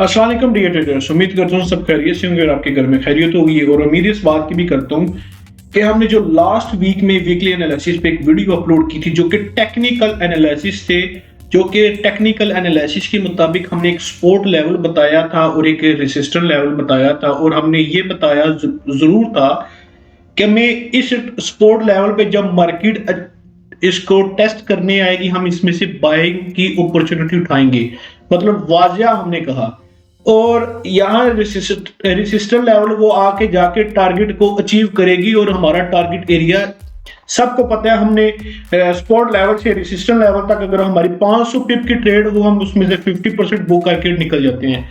अस्सलाम वालेकुम dear traders, उम्मीद करता हूँ सब खैरियत से होंगे और आपके घर में खैरियत होगी। और उम्मीद इस बात की भी करता हूँ कि हमने जो लास्ट वीक में वीकली एनालिसिस पे एक वीडियो अपलोड की थी जो कि टेक्निकल एनालिसिस थे, जो कि टेक्निकल एनालिसिस के मुताबिक हमने एक सपोर्ट लेवल बताया था और एक रेसिस्टेंस लेवल बताया था। और हमने ये बताया जरूर था कि मैं इस सपोर्ट लेवल पे जब मार्केट इसको टेस्ट करने आएगी हम इसमें से बाइंग की अपॉर्चुनिटी उठाएंगे, मतलब वाजिया हमने कहा। और यहाँ रेसिस्टेंट लेवल वो आके जाके टारगेट को अचीव करेगी और हमारा टारगेट एरिया सबको पता है। हमने सपोर्ट लेवल से रेसिस्टेंट लेवल तक अगर हमारी 500 पिप की ट्रेड हो हम उसमें से 50% बुक करके निकल जाते हैं।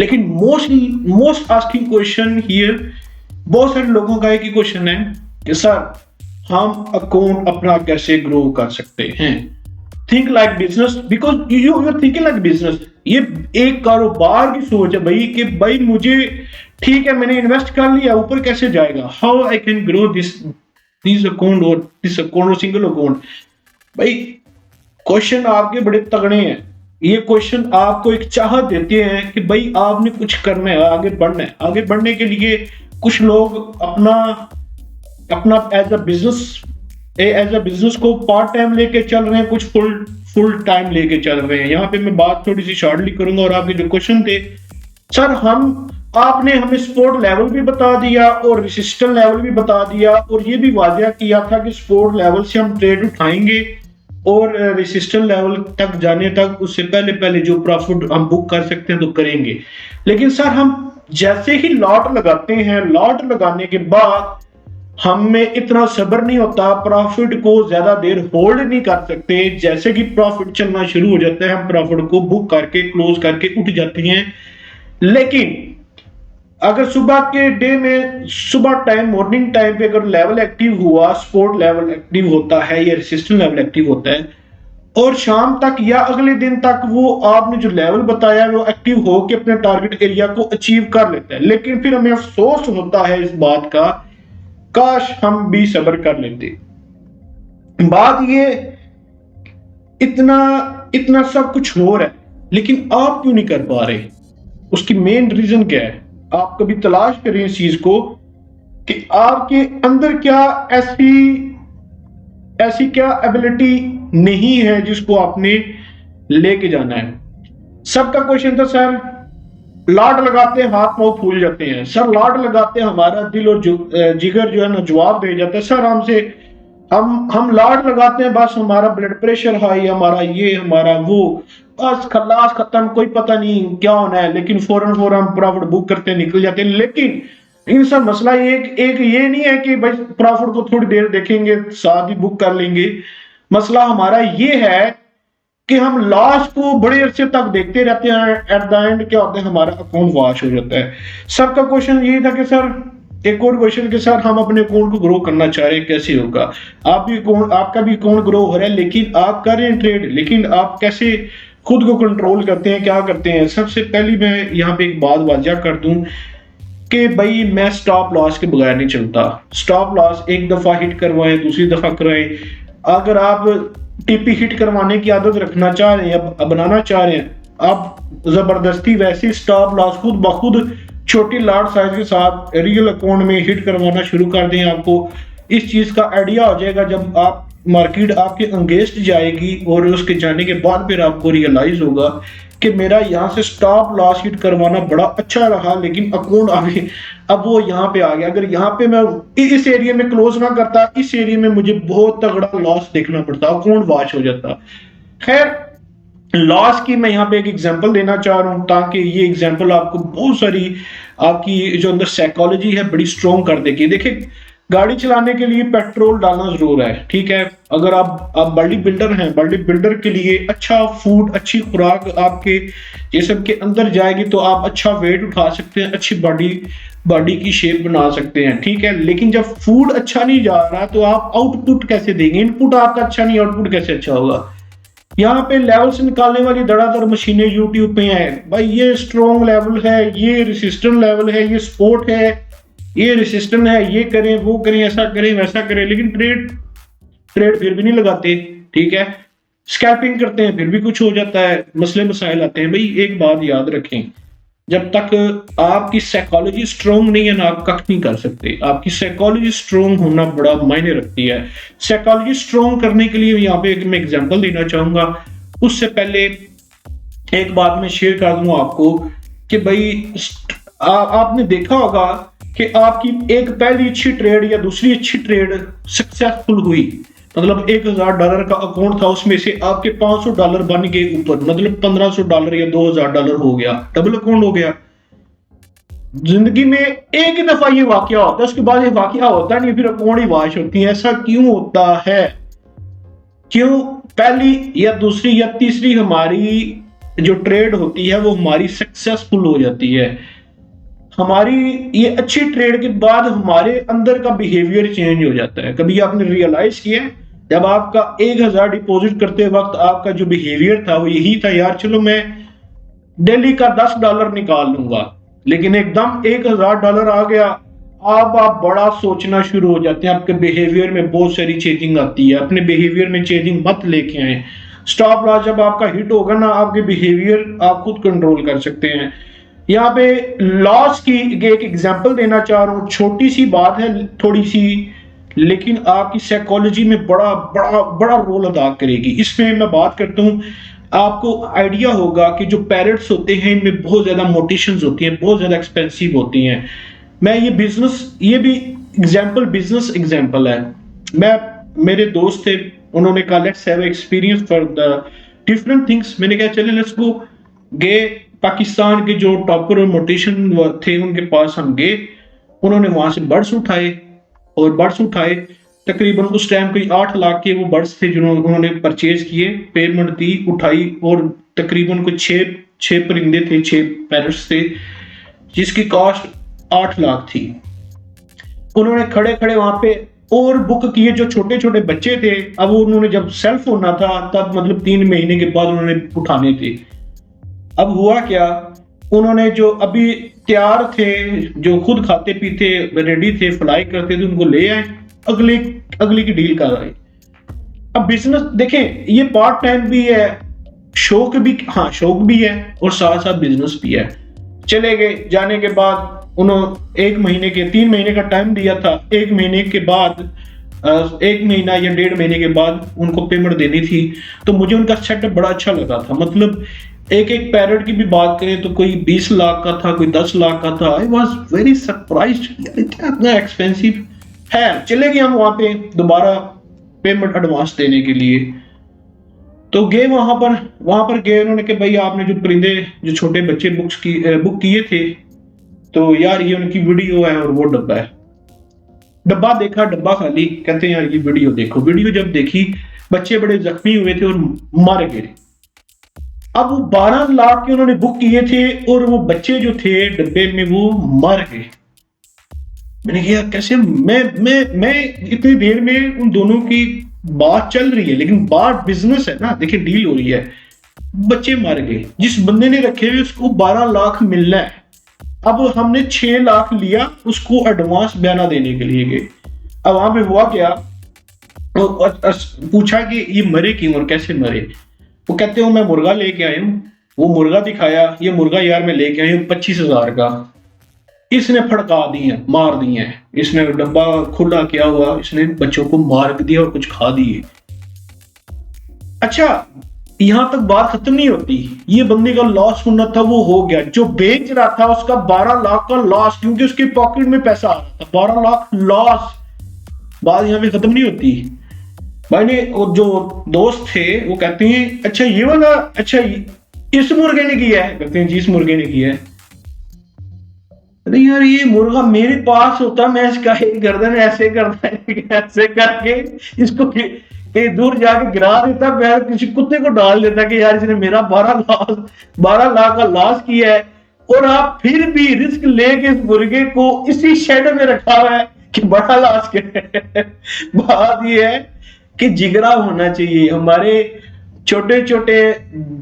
लेकिन मोस्ट आस्किंग क्वेश्चन हियर, बहुत सारे लोगों का एक ही क्वेश्चन है कि सर हम अकाउंट अपना कैसे ग्रो कर सकते हैं। Think like business, because you are thinking like business. ये एक कारोबार की सोच है भाई कि भाई मुझे ठीक है मैंने इन्वेस्ट कर लिया, ऊपर कैसे जाएगा, how I can grow this account और दिस अकाउंट और सिंगल अकाउंट। भाई क्वेश्चन आपके बड़े तगड़े हैं। ये क्वेश्चन आपको एक चाहत देते हैं कि भाई आपने कुछ करना है, आगे बढ़ना है। आगे बढ़ने के लिए कुछ लोग अपना अपना एज अ बिजनेस को पार्ट टाइम लेके चल रहे हैं, कुछ फुल टाइम लेके चल रहे हैं। यहाँ पे मैं बात थोड़ी सी शॉर्टली करूंगा। और आपके जो क्वेश्चन थे सर, आपने हमें सपोर्ट लेवल भी बता दिया और रेसिस्टेंस लेवल भी बता दिया और ये भी वाजिया किया था कि सपोर्ट लेवल से हम ट्रेड उठाएंगे और रेसिस्टेंस लेवल तक जाने तक उससे पहले पहले जो प्रॉफिट हम बुक कर सकते हैं तो करेंगे। लेकिन सर हम जैसे ही लॉट लगाते हैं, लॉट लगाने के बाद हमें इतना सब्र नहीं होता, प्रॉफिट को ज्यादा देर होल्ड नहीं कर सकते। जैसे कि प्रॉफिट चलना शुरू हो जाता है हम प्रॉफिट को बुक करके क्लोज करके उठ जाते हैं। लेकिन अगर सुबह के डे में सुबह टाइम मॉर्निंग टाइम पे अगर लेवल एक्टिव हुआ, सपोर्ट लेवल एक्टिव होता है या रेसिस्टेंस लेवल एक्टिव होता है और शाम तक या अगले दिन तक वो आपने जो लेवल बताया वो एक्टिव हो के अपने टारगेट एरिया को अचीव कर लेता है। लेकिन फिर हमें अफसोस होता है इस बात का, काश हम भी सब्र कर लेते। बात ये इतना इतना सब कुछ हो रहा है लेकिन आप क्यों नहीं कर पा रहे, उसकी मेन रीजन क्या है। आप कभी तलाश करें इस चीज को कि आपके अंदर क्या ऐसी ऐसी क्या एबिलिटी नहीं है जिसको आपने लेके जाना है। सबका क्वेश्चन था सर लॉट लगाते हैं हाथ पांव फूल जाते हैं। सर लॉट लगाते हैं हमारा दिल और जिगर जो है ना जवाब दे जाता है। सर हमसे हम लॉट लगाते हैं बस हमारा ब्लड प्रेशर हाई, हमारा ये हमारा वो, बस खल्लास खत्म, कोई पता नहीं क्या होना है। लेकिन फौरन फौरन हम प्रॉफिट बुक करते निकल जाते हैं। लेकिन इनसा मसला एक ये नहीं है कि भाई प्रॉफिट को थोड़ी देर देखेंगे साथ ही बुक कर लेंगे। मसला हमारा ये है कि हम लॉस को बड़े अरसे तक देखते रहते हैं, एट द एंड क्या होता है हमारा अकाउंट वॉश हो जाता है। सबका क्वेश्चन ये था कि सर एक और क्वेश्चन कि सर हम अपने अकाउंट को ग्रो करना चाह रहे हैं, कैसे होगा। आपका भी अकाउंट ग्रो हो रहा है लेकिन आप कर रहे हैं ट्रेड, लेकिन आप कैसे खुद को कंट्रोल करते हैं, क्या करते हैं। सबसे पहली मैं यहाँ पे एक बात वाजिया कर दूं कि भाई मैं स्टॉप लॉस के बगैर नहीं चलता। स्टॉप लॉस एक दफा हिट करवाएं, दूसरी दफा कराएं। अगर आप टीपी हिट करवाने की आदत रखना चाह रहे हैं, बनाना चाह रहे हैं, आप जबरदस्ती वैसे स्टॉप लॉस खुद ब खुद छोटी लॉट साइज के साथ रियल अकाउंट में हिट करवाना शुरू कर दें। आपको इस चीज का आइडिया हो जाएगा जब आप मार्केट आपके अगेंस्ट जाएगी और उसके जाने के बाद फिर आपको रियलाइज होगा कि मेरा यहाँ से स्टॉप लॉस हिट करवाना बड़ा अच्छा रहा लेकिन अकाउंट आगे अब वो यहाँ पे आ गया। अगर यहाँ पे मैं इस एरिया में क्लोज ना करता, इस एरिया में मुझे बहुत तगड़ा लॉस देखना पड़ता, अकाउंट वॉश हो जाता। खैर लॉस की मैं यहाँ पे एक एग्जांपल देना चाह रहा हूँ ताकि ये एग्जांपल आपको बहुत सारी आपकी जो अंदर साइकोलॉजी है बड़ी स्ट्रॉन्ग कर देगी। देखिए गाड़ी चलाने के लिए पेट्रोल डालना जरूर है, ठीक है। अगर आप बॉडी बिल्डर हैं, बॉडी बिल्डर के लिए अच्छा फूड, अच्छी खुराक आपके जिस्म के अंदर जाएगी तो आप अच्छा वेट उठा सकते हैं, अच्छी बॉडी की शेप बना सकते हैं, ठीक है। लेकिन जब फूड अच्छा नहीं जा रहा तो आप आउटपुट कैसे देंगे। इनपुट आपका अच्छा नहीं, आउटपुट कैसे अच्छा होगा। यहाँ पे लेवल से निकालने वाली धड़ाधड़ मशीनें यूट्यूब पे हैं भाई। ये स्ट्रॉन्ग लेवल है, ये रेसिस्टेंट लेवल है, ये सपोर्ट है, ये रेसिस्टेंट है, ये करें वो करें, ऐसा करें वैसा करें। लेकिन ट्रेड फिर भी नहीं लगाते, ठीक है। स्कैल्पिंग करते हैं फिर भी कुछ हो जाता है, मसले मसाइल आते हैं। भाई एक बात याद रखें, जब तक आपकी साइकोलॉजी स्ट्रोंग नहीं है ना, आप कख नहीं कर सकते। आपकी साइकोलॉजी स्ट्रोंग होना बड़ा मायने रखती है। साइकोलॉजी स्ट्रोंग करने के लिए यहाँ पे मैं एग्जांपल देना चाहूंगा। उससे पहले एक बात मैं शेयर कर दूं आपको कि भाई आपने देखा होगा कि आपकी एक पहली अच्छी ट्रेड या दूसरी अच्छी ट्रेड सक्सेसफुल हुई, मतलब $1000 का अकाउंट था, उसमें से आपके $500 बन गए ऊपर, मतलब $1500 या $2000 हो गया, डबल अकाउंट हो गया। जिंदगी में एक ही दफा ये वाकया होता है, उसके बाद ये वाकया होता नहीं, फिर अकाउंट ही वाश होती है। ऐसा क्यों होता है? क्यों पहली या दूसरी या तीसरी हमारी जो ट्रेड होती है वो हमारी सक्सेसफुल हो जाती है। हमारी ये अच्छी ट्रेड के बाद हमारे अंदर का बिहेवियर चेंज हो जाता है। कभी आपने रियलाइज किया जब आपका 1000 डिपॉजिट करते वक्त आपका जो बिहेवियर था वो यही था, यार चलो मैं डेली का $10 निकाल लूंगा, लेकिन एकदम $1000 आ गया, अब आप बड़ा सोचना शुरू हो जाते हैं। आपके बिहेवियर में बहुत सारी चेंजिंग आती है। अपने बिहेवियर में चेंजिंग मत लेके आए। स्टॉप लॉस जब आपका हिट होगा ना, आपके बिहेवियर आप खुद कंट्रोल कर सकते हैं। यहाँ पे लॉस की एक एग्जांपल देना चाह रहा हूँ, छोटी सी बात है थोड़ी सी, लेकिन आपकी साइकोलॉजी में बड़ा बड़ा बड़ा रोल अदा करेगी। इसमें मैं बात करता हूँ, आपको आइडिया होगा कि जो पैरेट्स होते हैं इनमें बहुत ज्यादा मोटिशंस होती हैं, बहुत ज्यादा एक्सपेंसिव होती हैं। मैं ये भी बिजनेस एग्जांपल है। मेरे दोस्त थे, उन्होंने कहा let's have experience for the different things. मैंने कहा चले लेट्स गो। गए पाकिस्तान के जो टॉपर और मोटिशन थे उनके पास हम गए। उन्होंने वहां से बर्ड्स उठाए तकरीबन उस टाइम कोई 8 लाख के वो बर्ड्स थे जिन्होंने उन्होंने परचेज किए, पेमेंट दी, उठाई, और तकरीबन कोई छह परिंदे थे, 6 पैरट्स थे, जिसकी कॉस्ट 8 लाख थी। उन्होंने खड़े खड़े वहां पे और बुक किए जो छोटे छोटे बच्चे थे। अब उन्होंने जब सेल्फ होना था तब मतलब 3 महीने के बाद उन्होंने उठाने थे। अब हुआ क्या, उन्होंने जो अभी तैयार थे, जो खुद खाते पीते रेडी थे, फ्लाई करते थे, उनको ले आए, अगली की डील कर आए। अब बिजनेस देखें, ये पार्ट टाइम भी है, शौक भी है और साथ साथ बिजनेस भी है। चले गए, जाने के बाद उन्होंने 1 महीने के 3 महीने का टाइम दिया था। 1 महीने के बाद 1 महीना या 1.5 महीने के बाद उनको पेमेंट देनी थी। तो मुझे उनका सेटअप बड़ा अच्छा लगा था। मतलब एक पैरेट की भी बात करें तो कोई 20 लाख का था, कोई 10 लाख का था। आई वॉज वेरी सरप्राइज्ड, इतना एक्सपेंसिव है। चले गए हम वहां पे दोबारा पेमेंट एडवांस देने के लिए। तो गए वहां पर गए, उन्होंने कहा भाई आपने जो परिंदे जो छोटे बच्चे बुक किए थे, तो यार ये उनकी वीडियो है और वो डब्बा है। डब्बा देखा, डब्बा खाली। कहते हैं यार ये वीडियो देखो। वीडियो जब देखी, बच्चे बड़े जख्मी हुए थे और मारे गए। अब वो 12 लाख के उन्होंने बुक किए थे और वो बच्चे जो थे डब्बे में वो मर गए। मैंने कहा कैसे? मैं इतनी देर में उन दोनों की बात चल रही है, लेकिन बात बिजनेस है ना, देखिए डील हो रही है, बच्चे मर गए। जिस बंदे ने रखे हुए उसको 12 लाख मिलना है। अब हमने 6 लाख लिया उसको एडवांस बयाना देने के लिए गए। अब वहां पे हुआ क्या, तो पूछा कि ये मरे क्यों और कैसे मरे। वो कहते हो मैं मुर्गा लेके आया हूँ। वो मुर्गा दिखाया, ये मुर्गा यार मैं लेके आया हूँ 25,000 का। इसने फड़का दिए, मार दिए, इसने डब्बा खुला किया हुआ, इसने बच्चों को मार दिया और कुछ खा दिए। अच्छा, यहां तक बात खत्म नहीं होती। ये बंदे का लॉस होना था वो हो गया। जो बेच रहा था उसका 12 लाख का लॉस, क्योंकि उसके पॉकेट में पैसा आ रहा था। 12 लाख लॉस। बात यहां पे खत्म नहीं होती। भाई ने और जो दोस्त थे वो कहते हैं अच्छा ये वाला, अच्छा इस मुर्गे ने किया है। कहते हैं जी इस मुर्गे ने किया है। अरे यार ये मुर्गा मेरे पास होता, मैं इसका गर्दन ऐसे करता है, ऐसे करके इसको कहीं दूर जाके गिरा देता, मैं किसी कुत्ते को डाल देता कि यार इसने मेरा 12 लाख का लॉस किया है। और आप फिर भी रिस्क लेके इस मुर्गे को इसी शेड में रखा हुआ है कि बड़ा लॉस किया। बात ये है कि जिगरा होना चाहिए। हमारे छोटे छोटे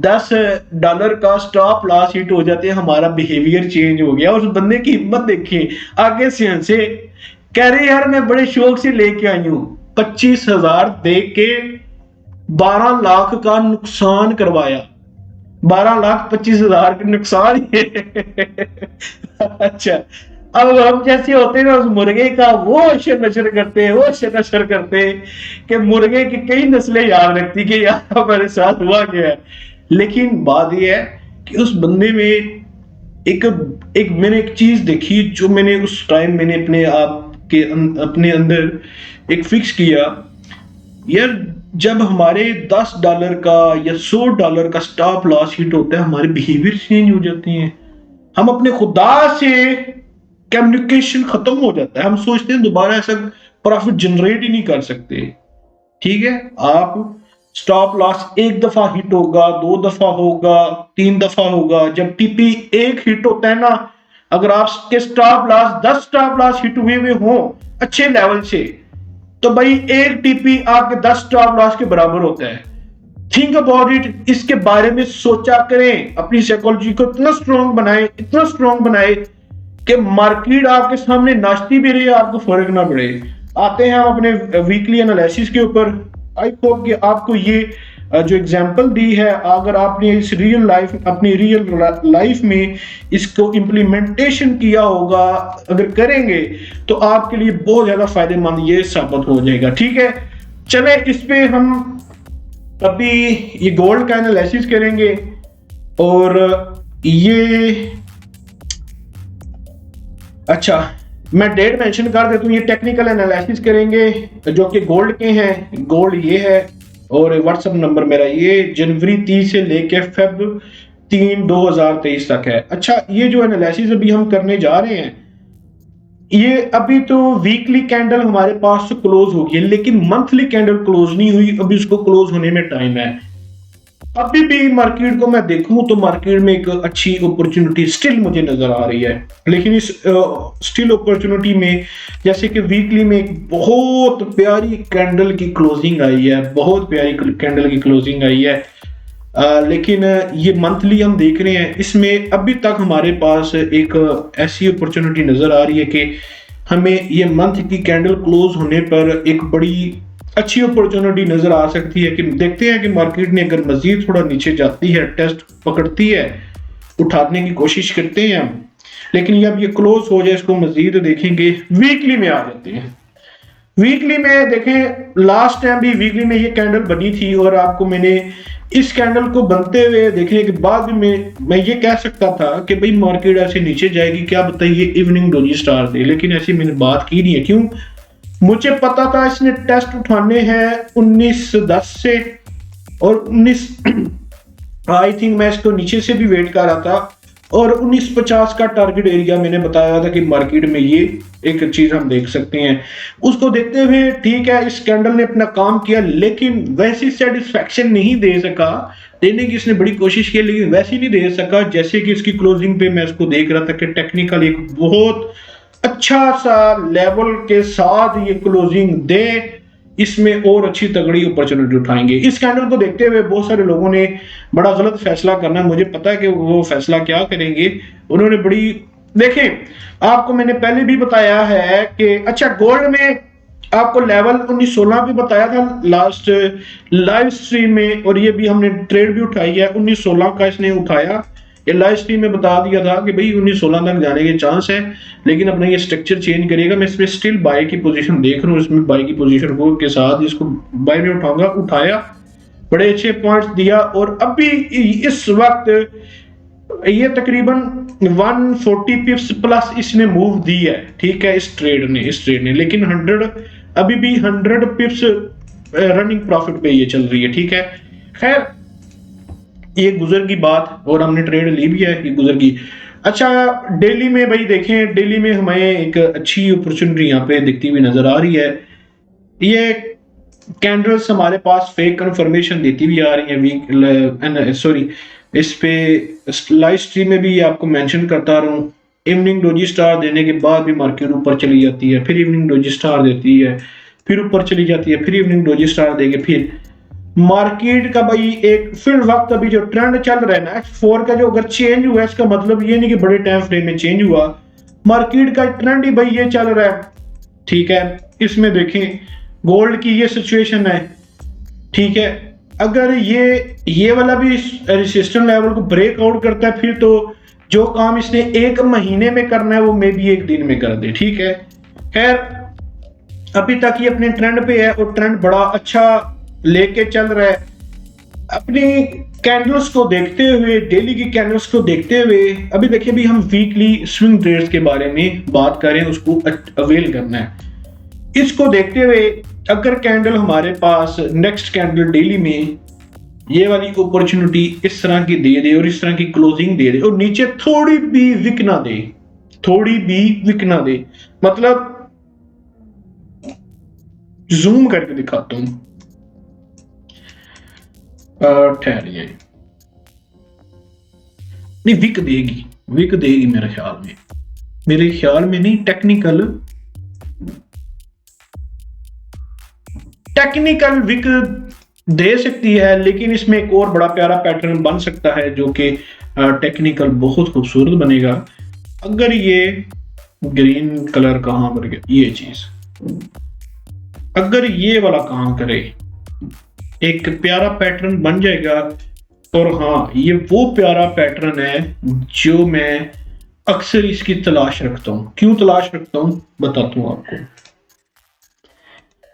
$10 का स्टॉप लॉस हिट हो जाते हैं, हमारा बिहेवियर चेंज हो गया। उस बंदे की हिम्मत देखिए, आगे से हंसे, कह रहे यार मैं बड़े शौक से लेके आई हूं, 25,000 दे के 12 लाख का नुकसान करवाया। 12,25,000 का नुकसान ही है। अच्छा, अब हम जैसे होते हैं ना, उस मुर्गे का वो अशर नशर करते हैं, वो अशर नशर करते हैं कि मुर्गे की कई नस्लें याद रखती कि यार हमारे साथ हुआ क्या है। लेकिन बात यह है कि उस बंदे में एक एक मैंने एक चीज देखी, जो मैंने उस टाइम मैंने अपने आप के अपने अंदर एक फिक्स किया यार। जब हमारे $10 का या $100 का स्टॉप लॉस हिट होता है, हमारे बिहेवियर चेंज हो जाते हैं। हम अपने खुदा से कम्युनिकेशन खत्म हो जाता है। हम सोचते हैं दोबारा ऐसा प्रॉफिट जनरेट ही नहीं कर सकते। ठीक है, आप स्टॉप लॉस एक दफा हिट होगा, 2 दफा होगा, 3 दफा होगा। जब टीपी एक हिट होता है ना, अगर आपके stop loss 10 stop loss hit हुए हो अच्छे लेवल से, तो भाई एक टीपी आपके 10 स्टॉप लॉस के बराबर होता है। थिंक अबाउट इट, इसके बारे में सोचा करें, अपनी साइकोलॉजी को इतना स्ट्रॉन्ग बनाए, इतना स्ट्रॉन्ग बनाए कि मार्केट आपके सामने नाचती भी रहे, आपको फर्क ना पड़े। आते हैं हम अपने वीकली एनालिसिस के ऊपर। आई होप कि आपको ये जो एग्जांपल दी है, अगर आपने इस रियल लाइफ अपनी रियल लाइफ में इसको इम्प्लीमेंटेशन किया होगा, अगर करेंगे तो आपके लिए बहुत ज्यादा फायदेमंद ये साबित हो जाएगा। ठीक है, चले इस पे हम अभी ये गोल्ड का एनालिसिस करेंगे। और ये अच्छा, मैं डेट मेंशन कर देता हूँ। ये टेक्निकल एनालिसिस करेंगे जो कि गोल्ड के हैं। गोल्ड ये है और व्हाट्सएप नंबर मेरा ये जनवरी 30 से लेके फेब 3 2023 तक है। अच्छा, ये जो एनालिसिस अभी हम करने जा रहे हैं, ये अभी तो वीकली कैंडल हमारे पास क्लोज हो गई है, लेकिन मंथली कैंडल क्लोज नहीं हुई, अभी उसको क्लोज होने में टाइम है। अभी भी मार्केट को मैं देखूं तो मार्केट में एक अच्छी अपॉर्चुनिटी स्टिल मुझे नजर आ रही है। लेकिन इस स्टिल अपॉर्चुनिटी में जैसे कि वीकली में एक बहुत प्यारी कैंडल की क्लोजिंग आई है, बहुत प्यारी कैंडल की क्लोजिंग आई है। लेकिन ये मंथली हम देख रहे हैं, इसमें अभी तक हमारे पास एक ऐसी अपॉर्चुनिटी नजर आ रही है कि हमें ये मंथ की कैंडल क्लोज होने पर एक बड़ी अच्छी अपॉर्चुनिटी नजर आ सकती है। कि देखते हैं कि मार्केट ने अगर मजीद थोड़ा नीचे जाती है, टेस्ट पकड़ती है, उठाने की कोशिश करते हैं हम। लेकिन जब ये क्लोज हो जाए, इसको मजीद देखेंगे। वीकली में आ जाते हैं। वीकली में देखें, लास्ट टाइम भी वीकली में ये कैंडल बनी थी और आपको मैंने इस कैंडल को बनते हुए देखने के बाद भी मैं ये कह सकता था कि भाई मार्केट ऐसे नीचे जाएगी, क्या बताइए इवनिंग डोजी स्टार थे। लेकिन ऐसी मैंने बात की नहीं है। क्यों? मुझे पता था इसने टेस्ट उठाने हैं 1910 से, और 19 आई थिंक मैं इसको नीचे से भी वेट कर रहा था, और 1950 का टारगेट एरिया मैंने बताया था कि मार्केट में ये एक चीज हम देख सकते हैं। उसको देखते हुए ठीक है, इस कैंडल ने अपना काम किया, लेकिन वैसी सेटिस्फेक्शन नहीं दे सका। देने की इसने बड़ी कोशिश की, लेकिन वैसी नहीं दे सका जैसे कि इसकी क्लोजिंग पे मैं इसको देख रहा था कि टेक्निकल एक बहुत अच्छा सा लेवल के साथ ये क्लोजिंग दे, इसमें और अच्छी तगड़ी अपॉर्चुनिटी उठाएंगे। इस कैंडल को देखते हुए बहुत सारे लोगों ने बड़ा गलत फैसला करना, मुझे पता है कि वो फैसला क्या करेंगे। उन्होंने बड़ी, देखें आपको मैंने पहले भी बताया है कि अच्छा, गोल्ड में आपको लेवल 1916 भी बताया था लास्ट लाइव स्ट्रीम में, और ये भी हमने ट्रेड भी उठाई है 1916 का इसने उठाया। ये लाइव स्ट्रीम में बता दिया था कि भाई 1916 तक जाने के चांस है, लेकिन अपना ये स्ट्रक्चर चेंज करेगा। मैं इसमें स्टिल बाय की पोजीशन देख रहा हूँ, इसमें बाय की पोजीशन को के साथ इसको बाय में उठाऊंगा। उठाया, बड़े अच्छे पॉइंट्स दिया, और अभी इस वक्त ये तकरीबन 140 पिप्स प्लस इसने मूव दी है। ठीक है, इस ट्रेड ने लेकिन 100 अभी भी 100 पिप्स रनिंग प्रॉफिट पे ये चल रही है। ठीक है, खैर ये गुजर की बात, और हमने ट्रेड ली भी है, ये गुजर की। अच्छा, डेली में भाई देखें, डेली में हमें एक अच्छी अपॉर्चुनिटी यहाँ पे दिखती हुई नजर आ रही है। ये कैंडल्स हमारे पास फेक कंफर्मेशन देती हुई आ रही है। वीक सॉरी, इस पे लाइव स्ट्रीम में भी आपको मेंशन करता रहूं, इवनिंग डोजी स्टार देने के बाद भी मार्केट ऊपर चली जाती है, फिर इवनिंग डोजी स्टार देती है, फिर ऊपर चली जाती है, फिर इवनिंग डोजी स्टार देके फिर मार्केट का भाई एक फिर वक्त अभी जो ट्रेंड चल रहा है ना X4 का, जो अगर चेंज हुआ है, इसका मतलब ये नहीं कि बड़े टाइम फ्रेम में चेंज हुआ, मार्केट का ट्रेंड ही भाई ये चल रहा है। ठीक है, इसमें देखें गोल्ड की ये सिचुएशन है। ठीक है, अगर ये वाला भी रेजिस्टेंस लेवल को ब्रेकआउट करता है, फिर तो जो काम इसने 1 महीने में करना है वो मे भी 1 दिन में कर दे। ठीक है, खैर अभी तक ये अपने ट्रेंड पे है और ट्रेंड बड़ा अच्छा लेके चल रहा है। अपनी कैंडल्स को देखते हुए, डेली की कैंडल्स को देखते हुए, अभी देखिए भी हम वीकली स्विंग ट्रेड्स के बारे में बात करें, उसको अवेल करना है। इसको देखते हुए अगर कैंडल हमारे पास नेक्स्ट कैंडल डेली में ये वाली अपॉर्चुनिटी इस तरह की दे दे और इस तरह की क्लोजिंग दे दे और नीचे थोड़ी भी विक ना दे, थोड़ी भी विक ना दे, मतलब जूम करके दिखाता हूं, ठहरिए, नहीं विक देगी, विक देगी मेरे ख्याल में नहीं, टेक्निकल विक दे सकती है, लेकिन इसमें एक और बड़ा प्यारा पैटर्न बन सकता है जो कि टेक्निकल बहुत खूबसूरत बनेगा। अगर ये ग्रीन कलर कहां पर गया, ये चीज अगर ये वाला काम करे, एक प्यारा पैटर्न बन जाएगा। और हाँ, ये वो प्यारा पैटर्न है जो मैं अक्सर इसकी तलाश रखता हूं। क्यों तलाश रखता हूं बताता हूं आपको।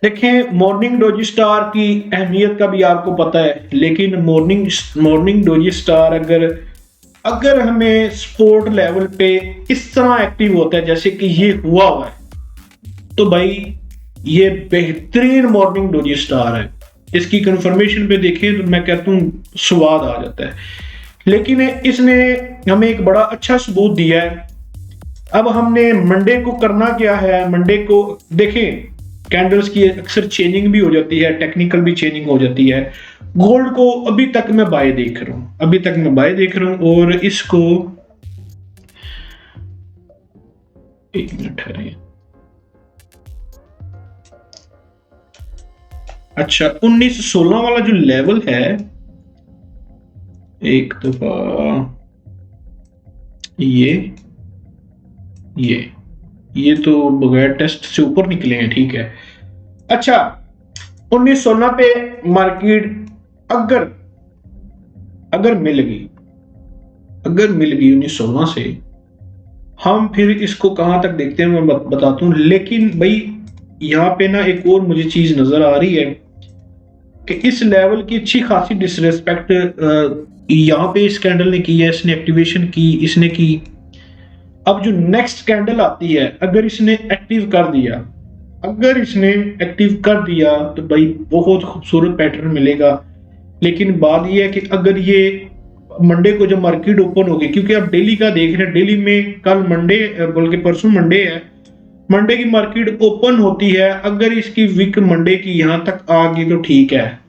देखें, मॉर्निंग डोजी स्टार की अहमियत का भी आपको पता है, लेकिन मॉर्निंग डोजी स्टार अगर हमें सपोर्ट लेवल पे इस तरह एक्टिव होता है जैसे कि ये हुआ है, तो भाई ये बेहतरीन मॉर्निंग डोजी स्टार है। इसकी कंफर्मेशन पे देखें तो मैं कहता हूँ स्वाद आ जाता है। लेकिन इसने हमें एक बड़ा अच्छा सबूत दिया है। अब हमने मंडे को करना क्या है, मंडे को देखें, कैंडल्स की अक्सर चेंजिंग भी हो जाती है, टेक्निकल भी चेंजिंग हो जाती है। गोल्ड को अभी तक मैं बाय देख रहा हूं, और इसको एक मिनट ठहरिए। अच्छा, 1916 वाला जो लेवल है, एक दफा ये तो बगैर टेस्ट से ऊपर निकले हैं। ठीक है, अच्छा 1916 पे मार्केट अगर मिल गई 1916 से, हम फिर इसको कहां तक देखते हैं मैं बताता हूं। लेकिन भाई यहाँ पे ना एक और मुझे चीज नजर आ रही है कि इस लेवल की अच्छी खासी डिसरेस्पेक्ट यहाँ पे इस कैंडल ने की है। इसने एक्टिवेशन की, इसने की। अब जो नेक्स्ट कैंडल आती है, अगर इसने एक्टिव कर दिया तो भाई बहुत खूबसूरत पैटर्न मिलेगा। लेकिन बात यह है कि अगर ये मंडे को जब मार्केट ओपन होगी, क्योंकि आप डेली का देख रहे हैं, डेली में कल मंडे बल्कि परसों मंडे है, मंडे की मार्केट ओपन होती है। अगर इसकी विक मंडे की यहां तक आ गई तो ठीक है,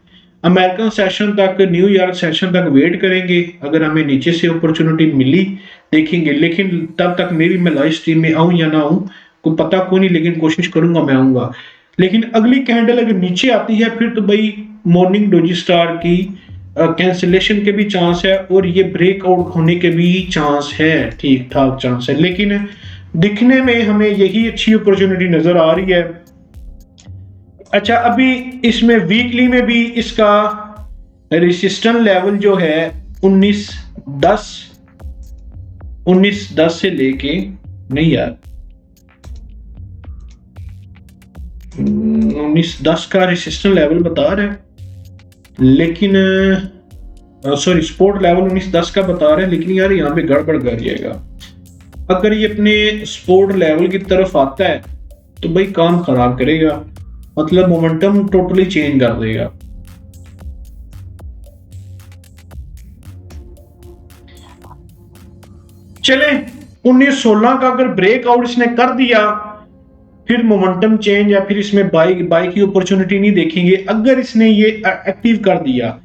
अमेरिकन सेशन तक, न्यूयॉर्क सेशन तक वेट करेंगे। अगर हमें नीचे से अपॉर्चुनिटी मिली देखेंगे, लेकिन तब तक मेरी मैं लाइव स्ट्रीम में आऊं या ना आऊं कोई पता को नहीं, लेकिन कोशिश करूंगा मैं आऊंगा। लेकिन अगली कैंडल अगर नीचे आती है फिर तो भाई मॉर्निंग डोजी स्टार की कैंसिलेशन के भी चांस है और ये ब्रेकआउट होने के भी चांस है, ठीक ठाक चांस है। लेकिन दिखने में हमें यही अच्छी अपॉर्चुनिटी नजर आ रही है। अच्छा, अभी इसमें वीकली में भी इसका रेजिस्टेंस लेवल जो है 1910 से लेके, नहीं यार 1910 का रेजिस्टेंस लेवल बता रहा है, लेकिन सॉरी सपोर्ट लेवल 1910 का बता रहा है, लेकिन यार यहाँ पे गड़बड़ कर जाएगा। अगर ये अपने सपोर्ट लेवल की तरफ आता है तो भाई काम खराब करेगा, मतलब मोमेंटम टोटली चेंज कर देगा। चले 1916 का अगर ब्रेकआउट इसने कर दिया फिर मोमेंटम चेंज या फिर इसमें बाई की अपॉर्चुनिटी नहीं देखेंगे। अगर इसने ये एक्टिव कर दिया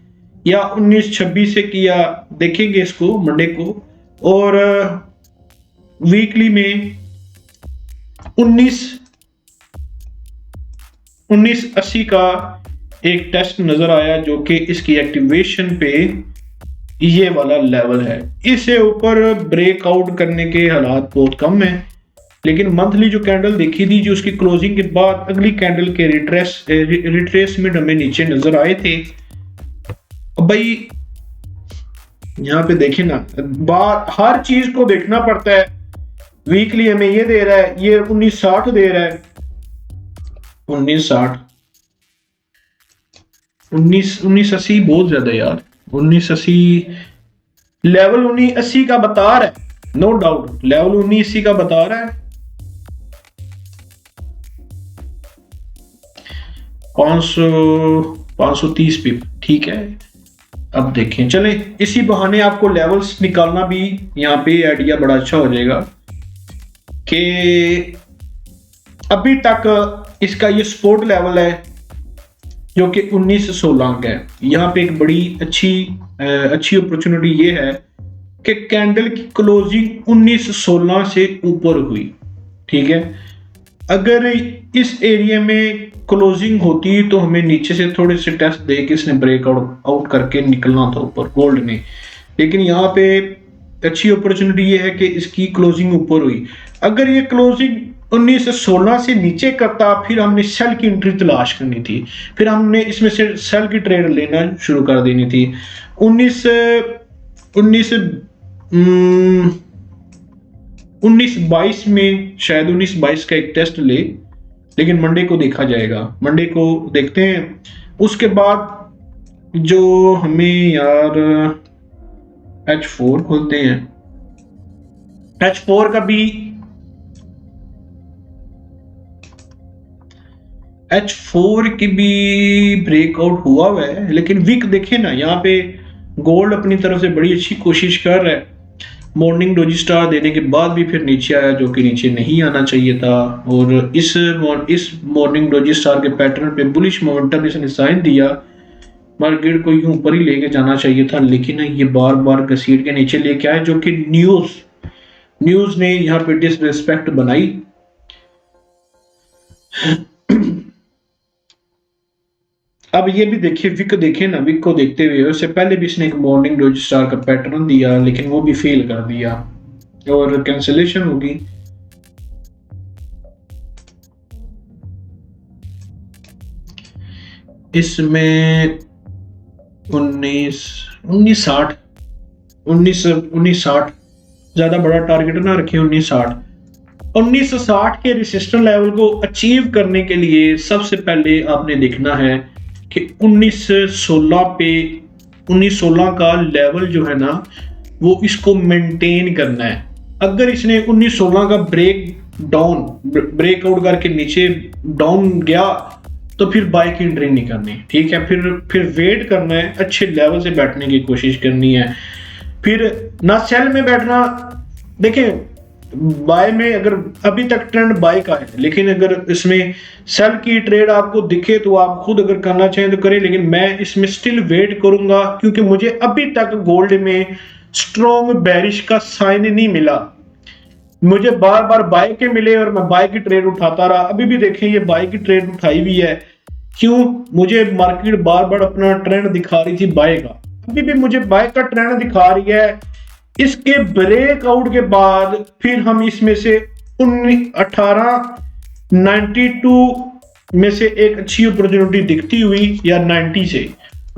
या 1926 से किया, देखेंगे इसको मंडे को। और वीकली में 1980 का एक टेस्ट नजर आया जो कि इसकी एक्टिवेशन पे ये वाला लेवल है। इससे ऊपर ब्रेकआउट करने के हालात बहुत कम है, लेकिन मंथली जो कैंडल देखी थी, जो उसकी क्लोजिंग के बाद अगली कैंडल के रिट्रेसमेंट हमें नीचे नजर आए थे, अब भाई यहाँ पे देखे ना, हर चीज को देखना पड़ता है। वीकली हमें ये दे रहा है, ये 1960 दे रहा है, 1960, 1980 बहुत ज्यादा यार। 1980 लेवल 1980 का बता रहा है, नो डाउट लेवल 1980 का बता रहा है। 530 पिप, ठीक है। अब देखें, चले इसी बहाने आपको लेवल्स निकालना भी यहाँ पे आइडिया बड़ा अच्छा हो जाएगा कि अभी तक इसका ये सपोर्ट लेवल है जो कि 1916 का है। यहाँ पे एक बड़ी अच्छी अपॉर्चुनिटी ये है कि कैंडल की क्लोजिंग 1916 से ऊपर हुई, ठीक है। अगर इस एरिया में क्लोजिंग होती तो हमें नीचे से थोड़े से टेस्ट दे के इसने ब्रेक आउट करके निकलना था ऊपर गोल्ड ने, लेकिन यहाँ पे अच्छी अपॉर्चुनिटी ये है कि इसकी क्लोजिंग ऊपर हुई। अगर ये क्लोजिंग 1916 से नीचे करता, फिर हमने सेल की एंट्री तलाश करनी थी, फिर हमने इसमें से सेल की ट्रेड लेना शुरू कर देनी थी। 1922 में शायद 1922 का एक टेस्ट ले, लेकिन मंडे को देखा जाएगा, मंडे को देखते हैं। उसके बाद जो हमें यार H4 खोलते हैं, H4 का भी H4 की भी ब्रेकआउट हुआ है, लेकिन वीक देखे ना, यहाँ पे गोल्ड अपनी तरफ से बड़ी अच्छी कोशिश कर रहा है। मॉर्निंग डोजी स्टार देने के बाद भी फिर नीचे आया, जो कि नीचे नहीं आना चाहिए था, और इस मॉर्निंग डोजी स्टार के पैटर्न पे बुलिश मोमेंटम इसने साइन दिया। मार्केट को यूं ऊपर ही लेके जाना चाहिए था, लेकिन ये बार बार घसीट के नीचे लेके आए, जो कि न्यूज ने यहाँ पे डिसरिस्पेक्ट बनाई। अब ये भी देखिए, विक देखे ना, विक को देखते हुए उससे पहले भी इसने एक मॉर्निंग डोजी स्टार का पैटर्न दिया, लेकिन वो भी फेल कर दिया और कैंसिलेशन होगी। इसमें 1960 ज्यादा बड़ा टारगेट ना रखे। 1960 के रेजिस्टेंस लेवल को अचीव करने के लिए सबसे पहले आपने देखना है कि 1916 का लेवल जो है ना, वो इसको मेंटेन करना है। अगर इसने 1916 का ब्रेकआउट करके नीचे डाउन गया तो फिर बाय की एंट्री नहीं करनी, ठीक है। फिर वेट करना है, अच्छे लेवल से बैठने की कोशिश करनी है, फिर ना सेल में बैठना। देखें, बाय में अगर अभी तक ट्रेंड बाय का है, लेकिन अगर इसमें सेल की ट्रेड आपको दिखे तो आप खुद अगर करना चाहें तो करें, लेकिन मैं इसमें स्टिल वेट करूंगा, क्योंकि मुझे अभी तक गोल्ड में स्ट्रॉन्ग बेरिश का साइन नहीं मिला। मुझे बार बार बाय के मिले और मैं बाय की ट्रेड उठाता रहा। अभी भी देखें, ये बाय की ट्रेड उठाई हुई है। क्यों? मुझे मार्केट बार बार अपना ट्रेंड दिखा रही थी बाय का, अभी भी मुझे बाय का ट्रेंड दिखा रही है। इसके ब्रेकआउट के बाद फिर हम इसमें से 1892 में से एक अच्छी अपॉर्चुनिटी दिखती हुई, या 90 से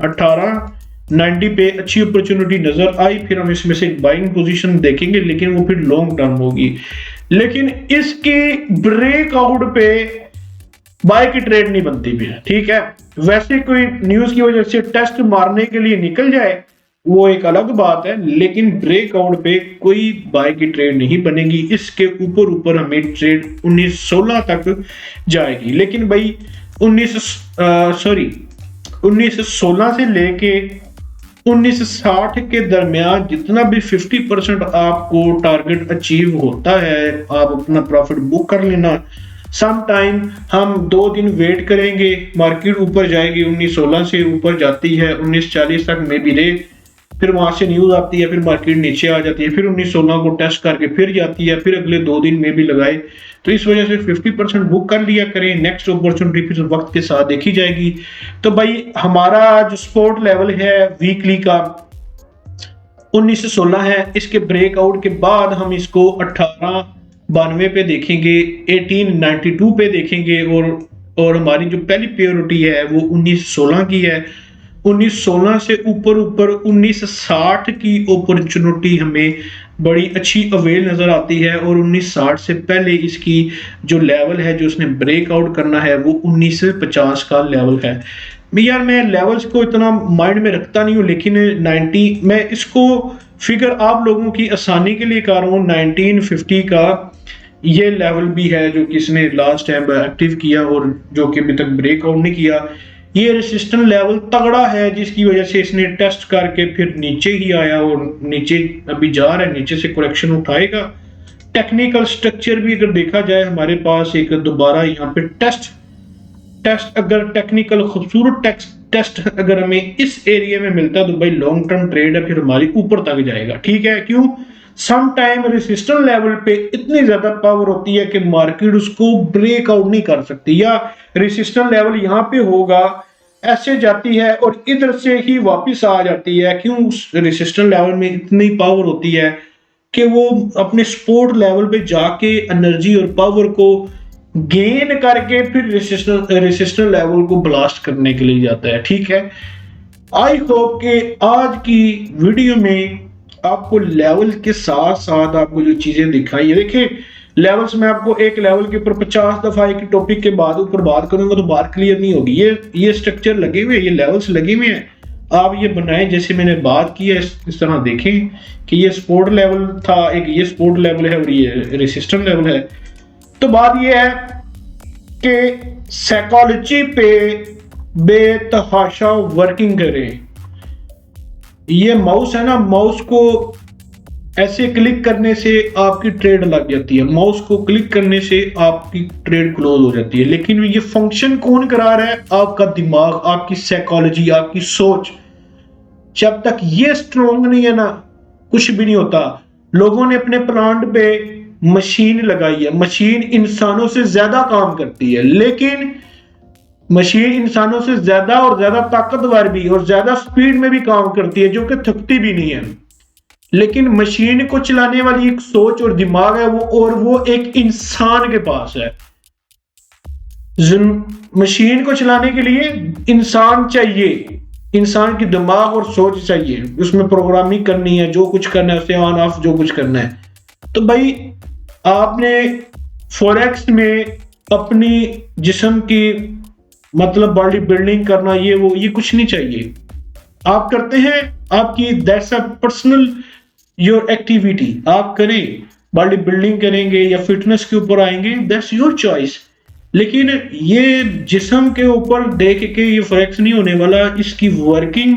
1890 पे अच्छी अपॉर्चुनिटी नजर आई, फिर हम इसमें से एक बाइंग पोजीशन देखेंगे, लेकिन वो फिर लॉन्ग टर्म होगी। लेकिन इसकी ब्रेकआउट पे बाय की ट्रेड नहीं बनती भी, ठीक है। वैसे कोई न्यूज की वजह से टेस्ट मारने के लिए निकल जाए वो एक अलग बात है, लेकिन ब्रेकआउट पे कोई बाय की ट्रेड नहीं बनेगी। इसके ऊपर हमें ट्रेड 1916 तक जाएगी, लेकिन भाई 1916 से लेके 1960 के दरमियान जितना भी 50% आपको टारगेट अचीव होता है, आप अपना प्रॉफिट बुक कर लेना। सम टाइम हम 2 दिन वेट करेंगे, मार्केट ऊपर जाएगी, 1916 से ऊपर जाती है 1940 तक में भी रहे, फिर वहां से न्यूज आती है, फिर मार्केट नीचे आ जाती है, फिर 1916 को टेस्ट करके फिर जाती है, फिर अगले 2 दिन में भी लगाए। तो इस वजह से 50% बुक कर लिया करें, नेक्स्ट अपॉर्चुनिटी फिर वक्त के साथ देखी जाएगी। तो भाई हमारा जो सपोर्ट लेवल है वीकली का 1916 है। इसके ब्रेकआउट के बाद हम इसको 1892 पे देखेंगे, 1892 पे देखेंगे, और हमारी जो पहली प्रायोरिटी है वो 1916 की है। 1916 से ऊपर 1960 की अपॉर्चुनिटी हमें बड़ी अच्छी अवेल नजर आती है, और 1960 से पहले इसकी जो लेवल है जो उसने ब्रेकआउट करना है वो 1950 का लेवल है। यार मैं लेवल्स को इतना माइंड में रखता नहीं हूँ, लेकिन 90 मैं इसको फिगर आप लोगों की आसानी के लिए कर रहा हूँ। 1950 का ये लेवल भी है जो किसने लास्ट टाइम एक्टिव किया और जो कि अभी तक ब्रेकआउट नहीं किया। ये रेसिस्टेंस लेवल तगड़ा है जिसकी वजह से इसने टेस्ट करके फिर नीचे ही आया और नीचे अभी जा रहा है, नीचे से करेक्शन उठाएगा। टेक्निकल स्ट्रक्चर भी अगर देखा जाए हमारे पास एक दोबारा यहाँ पे टेस्ट अगर टेक्निकल खूबसूरत टेस्ट अगर हमें इस एरिया में मिलता है तो भाई लॉन्ग टर्म ट्रेड है, फिर हमारी ऊपर तक जाएगा। ठीक है, क्यों? सम टाइम रेसिस्टेंस लेवल पे इतनी ज्यादा पावर होती है कि मार्केट उसको ब्रेकआउट नहीं कर सकती, या रेसिस्टेंस लेवल यहाँ पे होगा, ऐसे जाती है और इधर से ही वापस आ जाती है। क्यों? उस रेसिस्टेंस लेवल में इतनी पावर होती है कि वो अपने सपोर्ट लेवल पे जाके एनर्जी और पावर को गेन करके फिर रेसिस्टेंस लेवल को ब्लास्ट करने के लिए जाता है। ठीक है, आई होप कि आज की वीडियो में आपको लेवल के साथ साथ आपको जो चीजें दिखाई है, देखिए लेवल्स में आपको एक लेवल के ऊपर 50 दफा एक टॉपिक के बाद ऊपर बात करूंगा तो बात क्लियर नहीं होगी। ये स्ट्रक्चर लगे हुए, ये लेवल्स लगे हुए हैं, आप ये बनाएं जैसे मैंने बात की है, इस तरह देखें कि ये सपोर्ट लेवल था, एक ये सपोर्ट लेवल है और ये रेसिस्टेंस लेवल है। तो बात ये है कि साइकोलॉजी पे बेतहाशा वर्किंग करें। ये माउस है ना, माउस को ऐसे क्लिक करने से आपकी ट्रेड लग जाती है, माउस को क्लिक करने से आपकी ट्रेड क्लोज हो जाती है, लेकिन ये फंक्शन कौन करा रहा है? आपका दिमाग, आपकी साइकोलॉजी, आपकी सोच। जब तक ये स्ट्रोंग नहीं है ना, कुछ भी नहीं होता। लोगों ने अपने प्लांट पे मशीन लगाई है, मशीन इंसानों से ज्यादा काम करती है, लेकिन मशीन इंसानों से ज्यादा और ज्यादा ताकतवर भी और ज्यादा स्पीड में भी काम करती है, जो कि थकती भी नहीं है। लेकिन मशीन को चलाने वाली एक सोच और दिमाग है वो एक इंसान के पास है। मशीन को चलाने के लिए इंसान चाहिए, इंसान की दिमाग और सोच चाहिए, उसमें प्रोग्रामिंग करनी है, जो कुछ करना है उसे ऑन ऑफ जो कुछ करना है। तो भाई आपने फॉरेक्स में अपनी जिस्म की मतलब बॉडी बिल्डिंग करना, ये कुछ नहीं चाहिए। आप करते हैं, आपकी that's a personal your activity, आप करें, बॉडी बिल्डिंग करेंगे या फिटनेस के ऊपर आएंगे, दैट्स योर चॉइस। लेकिन ये जिस्म के ऊपर देख के ये फॉरेक्स नहीं होने वाला। इसकी वर्किंग,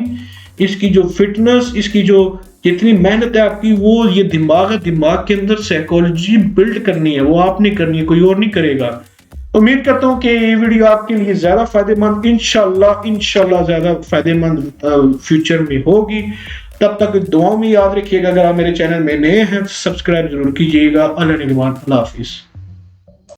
इसकी जो फिटनेस, इसकी जो जितनी मेहनत है आपकी, वो ये दिमाग है, दिमाग के अंदर साइकोलॉजी बिल्ड करनी है, वो आपने करनी है, कोई और नहीं करेगा। उम्मीद करता हूं कि ये वीडियो आपके लिए ज्यादा फायदेमंद, इंशाल्लाह ज्यादा फायदेमंद फ्यूचर में होगी। तब तक दुआओं में याद रखिएगा। अगर आप मेरे चैनल में नए हैं तो सब्सक्राइब जरूर कीजिएगा। अल्लाह निगहबान, अल्लाह हाफिज।